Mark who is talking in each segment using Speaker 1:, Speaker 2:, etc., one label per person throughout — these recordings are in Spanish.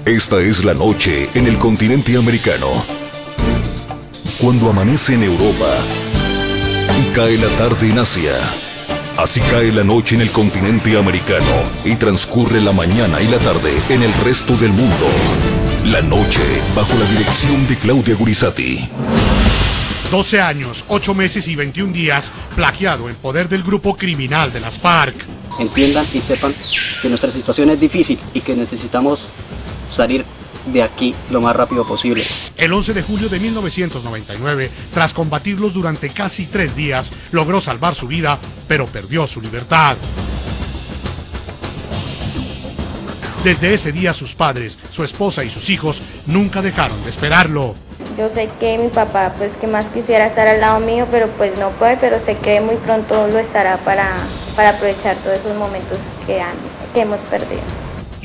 Speaker 1: Esta es la noche en el continente americano. Cuando amanece en Europa y cae la tarde en Asia. Así cae la noche en el continente americano y transcurre la mañana y la tarde en el resto del mundo. La noche bajo la dirección de Claudia Gurizati.
Speaker 2: 12 años, 8 meses y 21 días plagiado en poder del grupo criminal de las FARC.
Speaker 3: Entiendan y sepan que nuestra situación es difícil y que necesitamos salir de aquí lo más rápido posible.
Speaker 2: El 11 de julio de 1999, tras combatirlos durante casi 3 días, logró salvar su vida, pero perdió su libertad. Desde ese día sus padres, su esposa y sus hijos nunca dejaron de esperarlo.
Speaker 4: Yo sé que mi papá, pues que más quisiera estar al lado mío, pero pues no puede, pero sé que muy pronto lo estará para aprovechar todos esos momentos que hemos perdido.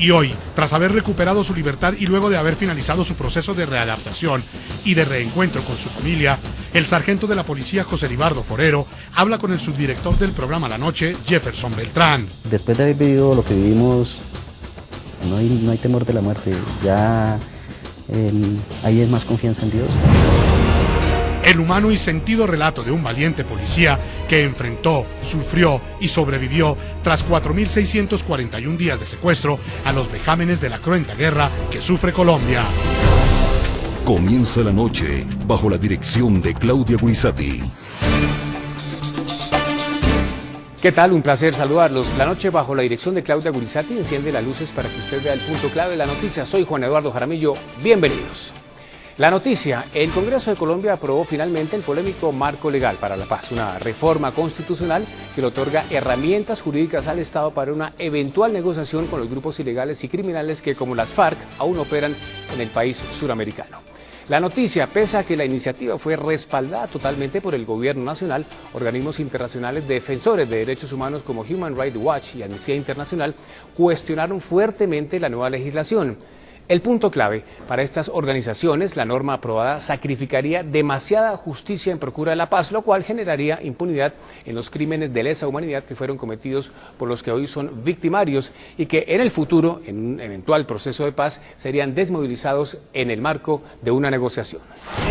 Speaker 2: Y hoy, tras haber recuperado su libertad y luego de haber finalizado su proceso de readaptación y de reencuentro con su familia, el sargento de la policía José Libardo Forero habla con el subdirector del programa La Noche, Jefferson Beltrán.
Speaker 3: Después de haber vivido lo que vivimos, no hay temor de la muerte, ya ahí es más confianza en Dios.
Speaker 2: El humano y sentido relato de un valiente policía que enfrentó, sufrió y sobrevivió tras 4.641 días de secuestro a los vejámenes de la cruenta guerra que sufre Colombia.
Speaker 1: Comienza la noche bajo la dirección de Claudia Gurizati.
Speaker 5: ¿Qué tal? Un placer saludarlos. La noche bajo la dirección de Claudia Gurizati enciende las luces para que usted vea el punto clave de la noticia. Soy Juan Eduardo Jaramillo. Bienvenidos. La noticia, el Congreso de Colombia aprobó finalmente el polémico Marco Legal para la Paz, una reforma constitucional que le otorga herramientas jurídicas al Estado para una eventual negociación con los grupos ilegales y criminales que, como las FARC, aún operan en el país suramericano. La noticia, pese a que la iniciativa fue respaldada totalmente por el gobierno nacional, organismos internacionales defensores de derechos humanos como Human Rights Watch y Amnistía Internacional cuestionaron fuertemente la nueva legislación. El punto clave para estas organizaciones, la norma aprobada sacrificaría demasiada justicia en procura de la paz, lo cual generaría impunidad en los crímenes de lesa humanidad que fueron cometidos por los que hoy son victimarios y que en el futuro, en un eventual proceso de paz, serían desmovilizados en el marco de una negociación.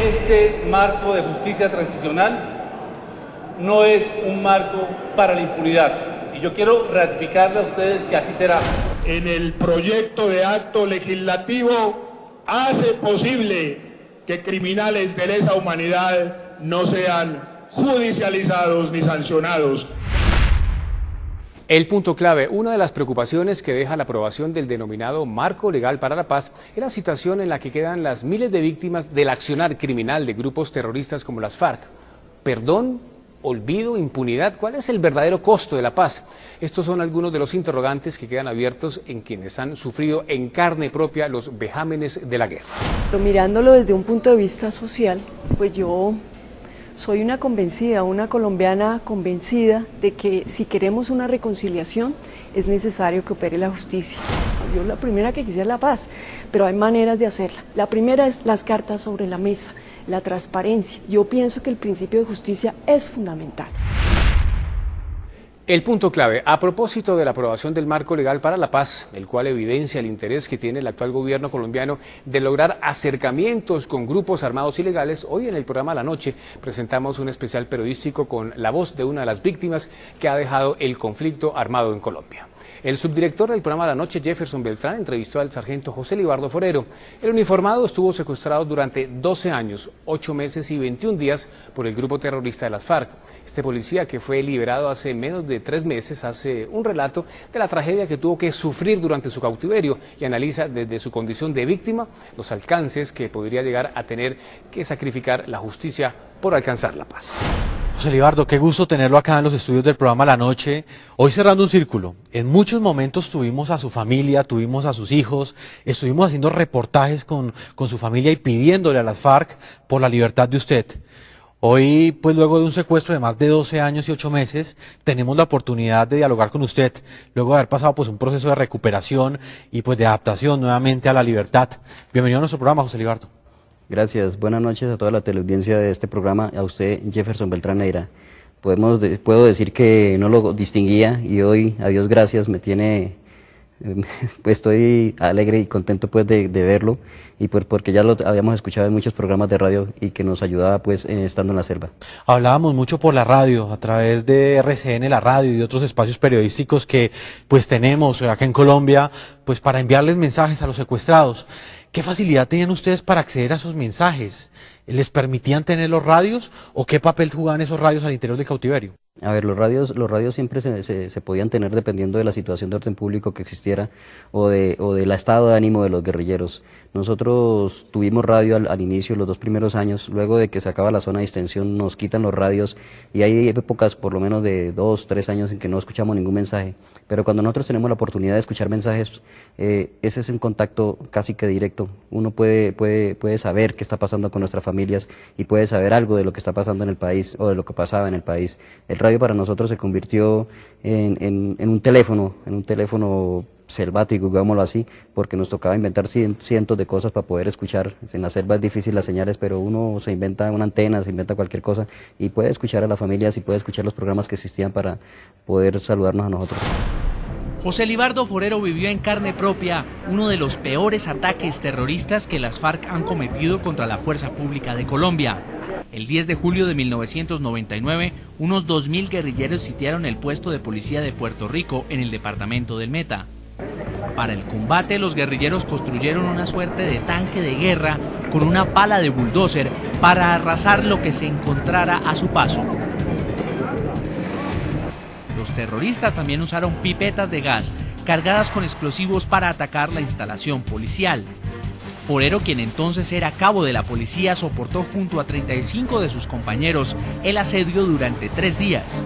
Speaker 6: Este marco de justicia transicional no es un marco para la impunidad. Y yo quiero ratificarle a ustedes que así será.
Speaker 7: En el proyecto de acto legislativo hace posible que criminales de lesa humanidad no sean judicializados ni sancionados.
Speaker 5: El punto clave, una de las preocupaciones que deja la aprobación del denominado Marco Legal para la Paz es la situación en la que quedan las miles de víctimas del accionar criminal de grupos terroristas como las FARC. ¿Perdón? ¿Olvido? ¿Impunidad? ¿Cuál es el verdadero costo de la paz? Estos son algunos de los interrogantes que quedan abiertos en quienes han sufrido en carne propia los vejámenes de la guerra.
Speaker 8: Pero mirándolo desde un punto de vista social, pues yo soy una convencida, una colombiana convencida de que si queremos una reconciliación es necesario que opere la justicia. Yo la primera que quisiera es la paz, pero hay maneras de hacerla. La primera es las cartas sobre la mesa, la transparencia. Yo pienso que el principio de justicia es fundamental.
Speaker 5: El punto clave, a propósito de la aprobación del Marco Legal para la Paz, el cual evidencia el interés que tiene el actual gobierno colombiano de lograr acercamientos con grupos armados ilegales, hoy en el programa La Noche presentamos un especial periodístico con la voz de una de las víctimas que ha dejado el conflicto armado en Colombia. El subdirector del programa La Noche, Jefferson Beltrán, entrevistó al sargento José Libardo Forero. El uniformado estuvo secuestrado durante 12 años, 8 meses y 21 días por el grupo terrorista de las FARC. Este policía, que fue liberado hace menos de 3 meses, hace un relato de la tragedia que tuvo que sufrir durante su cautiverio y analiza desde su condición de víctima los alcances que podría llegar a tener que sacrificar la justicia por alcanzar la paz.
Speaker 9: José Libardo, qué gusto tenerlo acá en los estudios del programa La Noche. Hoy cerrando un círculo, en muchos momentos tuvimos a su familia, tuvimos a sus hijos, estuvimos haciendo reportajes con su familia y pidiéndole a las FARC por la libertad de usted. Hoy, pues luego de un secuestro de más de 12 años y 8 meses, tenemos la oportunidad de dialogar con usted, luego de haber pasado pues un proceso de recuperación y pues de adaptación nuevamente a la libertad. Bienvenido a nuestro programa, José Libardo.
Speaker 3: Gracias, buenas noches a toda la teleaudiencia de este programa, a usted Jefferson Beltrán Neira. Puedo decir que no lo distinguía y hoy, a Dios gracias, me tiene pues estoy alegre y contento pues de verlo, y pues porque ya lo habíamos escuchado en muchos programas de radio y que nos ayudaba pues estando en la selva.
Speaker 9: Hablábamos mucho por la radio, a través de RCN, la radio y otros espacios periodísticos que pues tenemos acá en Colombia, pues para enviarles mensajes a los secuestrados. ¿Qué facilidad tenían ustedes para acceder a esos mensajes? ¿Les permitían tener los radios o qué papel jugaban esos radios al interior del cautiverio?
Speaker 3: A ver, los radios siempre se podían tener dependiendo de la situación de orden público que existiera o del estado de ánimo de los guerrilleros. Nosotros tuvimos radio al inicio, los 2 primeros años, luego de que se acaba la zona de distensión nos quitan los radios y hay épocas por lo menos de 2, 3 años en que no escuchamos ningún mensaje. Pero cuando nosotros tenemos la oportunidad de escuchar mensajes, ese es un contacto casi que directo. Uno puede saber qué está pasando con nuestras familias y puede saber algo de lo que está pasando en el país o de lo que pasaba en el país. El radio para nosotros se convirtió en un teléfono selvático, digámoslo así, porque nos tocaba inventar cientos de cosas para poder escuchar. En la selva es difícil las señales, pero uno se inventa una antena, se inventa cualquier cosa y puede escuchar a las familias y puede escuchar los programas que existían para poder saludarnos a nosotros.
Speaker 10: José Libardo Forero vivió en carne propia uno de los peores ataques terroristas que las FARC han cometido contra la fuerza pública de Colombia. El 10 de julio de 1999, unos 2000 guerrilleros sitiaron el puesto de policía de Puerto Rico en el departamento del Meta. Para el combate, los guerrilleros construyeron una suerte de tanque de guerra con una pala de bulldozer para arrasar lo que se encontrara a su paso. Los terroristas también usaron pipetas de gas cargadas con explosivos para atacar la instalación policial. Forero, quien entonces era cabo de la policía, soportó junto a 35 de sus compañeros el asedio durante 3 días.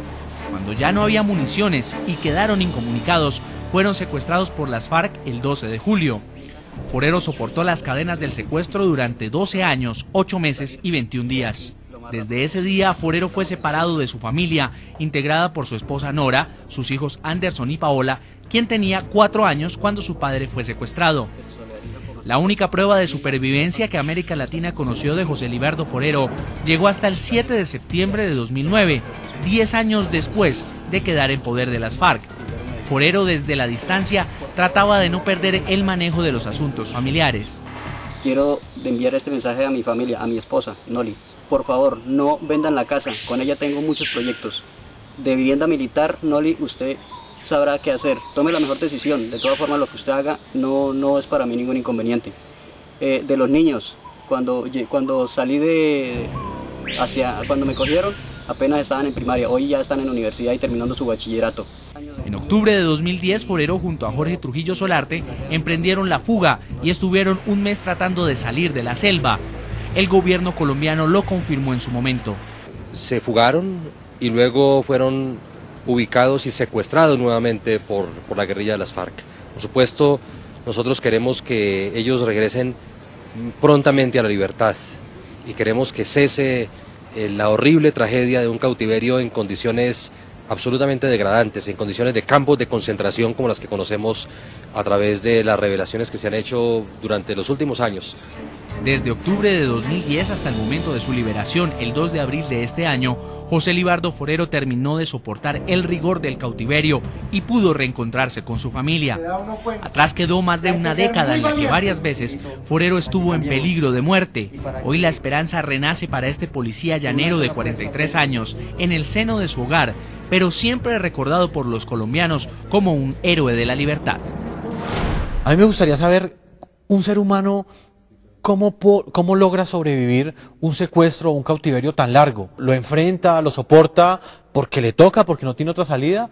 Speaker 10: Cuando ya no había municiones y quedaron incomunicados, fueron secuestrados por las FARC el 12 de julio. Forero soportó las cadenas del secuestro durante 12 años, 8 meses y 21 días. Desde ese día, Forero fue separado de su familia, integrada por su esposa Nora, sus hijos Anderson y Paola, quien tenía 4 años cuando su padre fue secuestrado. La única prueba de supervivencia que América Latina conoció de José Libardo Forero llegó hasta el 7 de septiembre de 2009, 10 años después de quedar en poder de las FARC. Forero, desde la distancia, trataba de no perder el manejo de los asuntos familiares.
Speaker 3: Quiero enviar este mensaje a mi familia, a mi esposa, Noli. Por favor, no vendan la casa, con ella tengo muchos proyectos. De vivienda militar, Noli, usted sabrá qué hacer, tome la mejor decisión. De todas formas, lo que usted haga no es para mí ningún inconveniente. De los niños, cuando salí cuando me cogieron, apenas estaban en primaria, hoy ya están en universidad y terminando su bachillerato.
Speaker 10: En octubre de 2010, Forero junto a Jorge Trujillo Solarte emprendieron la fuga y estuvieron un mes tratando de salir de la selva. El gobierno colombiano lo confirmó en su momento.
Speaker 11: Se fugaron y luego fueron ubicados y secuestrados nuevamente por la guerrilla de las FARC. Por supuesto, nosotros queremos que ellos regresen prontamente a la libertad y queremos que cese la horrible tragedia de un cautiverio en condiciones absolutamente degradantes, en condiciones de campos de concentración como las que conocemos a través de las revelaciones que se han hecho durante los últimos años.
Speaker 10: Desde octubre de 2010 hasta el momento de su liberación, el 2 de abril de este año, José Libardo Forero terminó de soportar el rigor del cautiverio y pudo reencontrarse con su familia. Atrás quedó más de una década en la que varias veces Forero estuvo en peligro de muerte. Hoy la esperanza renace para este policía llanero de 43 años en el seno de su hogar, pero siempre recordado por los colombianos como un héroe de la libertad.
Speaker 9: A mí me gustaría saber, un ser humano, ¿cómo logra sobrevivir un secuestro o un cautiverio tan largo? ¿Lo enfrenta, lo soporta porque le toca, porque no tiene otra salida?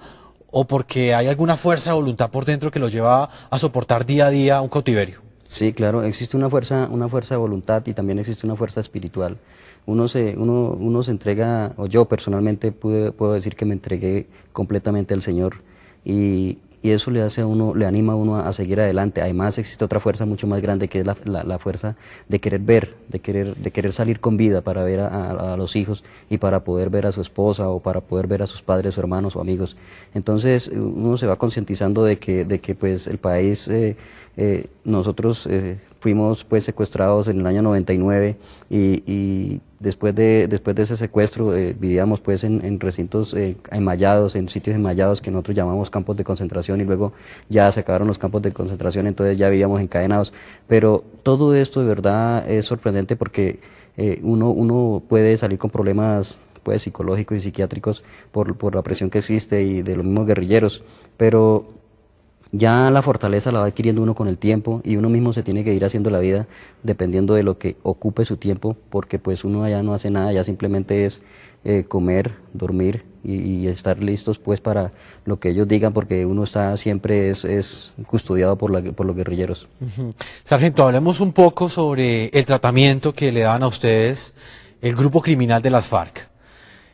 Speaker 9: ¿O porque hay alguna fuerza de voluntad por dentro que lo lleva a soportar día a día un cautiverio?
Speaker 3: Sí, claro, existe una fuerza de voluntad y también existe una fuerza espiritual. Uno se entrega, o yo personalmente puedo decir que me entregué completamente al Señor y eso le hace a uno, le anima a uno a seguir adelante. Además existe otra fuerza mucho más grande que es la fuerza de querer ver, de querer salir con vida para ver a los hijos y para poder ver a su esposa o para poder ver a sus padres o hermanos o amigos. Entonces uno se va concientizando de que pues el país, nosotros fuimos pues secuestrados en el año 99 y Después de ese secuestro vivíamos pues en recintos enmallados, en sitios enmallados que nosotros llamamos campos de concentración, y luego ya se acabaron los campos de concentración, entonces ya vivíamos encadenados. Pero todo esto de verdad es sorprendente porque uno puede salir con problemas pues psicológicos y psiquiátricos por la presión que existe y de los mismos guerrilleros, pero ya la fortaleza la va adquiriendo uno con el tiempo, y uno mismo se tiene que ir haciendo la vida dependiendo de lo que ocupe su tiempo, porque pues uno ya no hace nada, ya simplemente es comer, dormir y estar listos pues para lo que ellos digan, porque uno está siempre es custodiado por los guerrilleros.
Speaker 9: Sargento, hablemos un poco sobre el tratamiento que le daban a ustedes el grupo criminal de las FARC.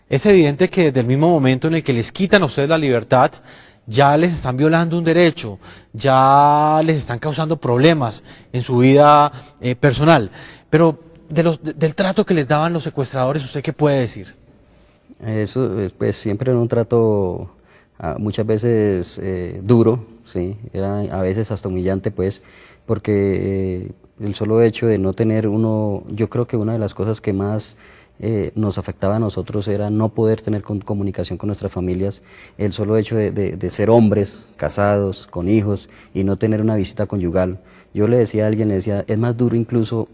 Speaker 9: Es evidente que desde el mismo momento en el que les quitan a ustedes la libertad, ya les están violando un derecho, ya les están causando problemas en su vida personal. Pero del trato que les daban los secuestradores, ¿usted qué puede decir? Eso,
Speaker 3: pues siempre era un trato muchas veces duro, sí, era a veces hasta humillante, pues, porque el solo hecho de no tener yo creo que una de las cosas que más nos afectaba a nosotros era no poder tener comunicación con nuestras familias, el solo hecho de ser hombres, casados, con hijos, y no tener una visita conyugal. Yo le decía a alguien, le decía, es más duro incluso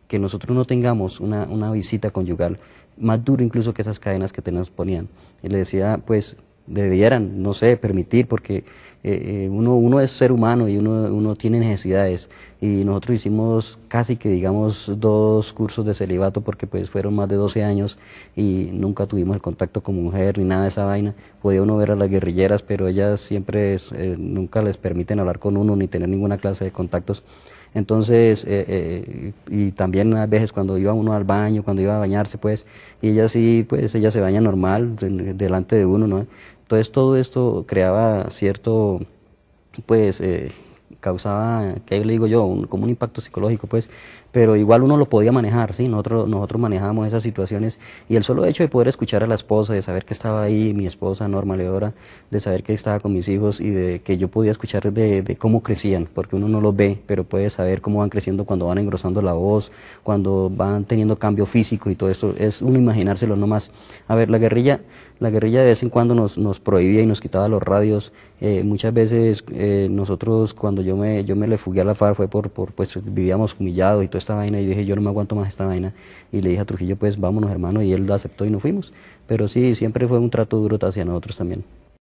Speaker 3: que nosotros no tengamos una visita conyugal, más duro incluso que esas cadenas que nos ponían. Y le decía, pues, debieran, no sé, permitir, porque uno es ser humano y uno tiene necesidades, y nosotros hicimos casi que digamos 2 cursos de celibato, porque pues fueron más de 12 años y nunca tuvimos el contacto con mujer ni nada de esa vaina. Podía uno ver a las guerrilleras, pero ellas siempre nunca les permiten hablar con uno ni tener ninguna clase de contactos. Entonces, y también a veces cuando iba uno al baño, cuando iba a bañarse, pues, y ella sí, pues ella se baña normal delante de uno, ¿no? Entonces todo esto creaba cierto, pues, causaba, ¿qué le digo yo? Como un impacto psicológico, pues, pero igual uno lo podía manejar, ¿sí? Nosotros manejábamos esas situaciones, y el solo hecho de poder escuchar a la esposa, de saber que estaba ahí mi esposa Norma Leora, de saber que estaba con mis hijos, y de que yo podía escuchar de cómo crecían, porque uno no los ve, pero puede saber cómo van creciendo cuando van engrosando la voz, cuando van teniendo cambio físico y todo esto, es uno imaginárselo nomás. A ver, la guerrilla de vez en cuando nos prohibía y nos quitaba los radios. Muchas veces nosotros, cuando yo me le fugué a la FARC, fue pues vivíamos humillados y toda esta vaina, y dije, yo no me aguanto más esta vaina, y le dije a Trujillo, pues vámonos hermano, y él lo aceptó y nos fuimos. Pero sí, siempre fue un trato duro hacia nosotros también.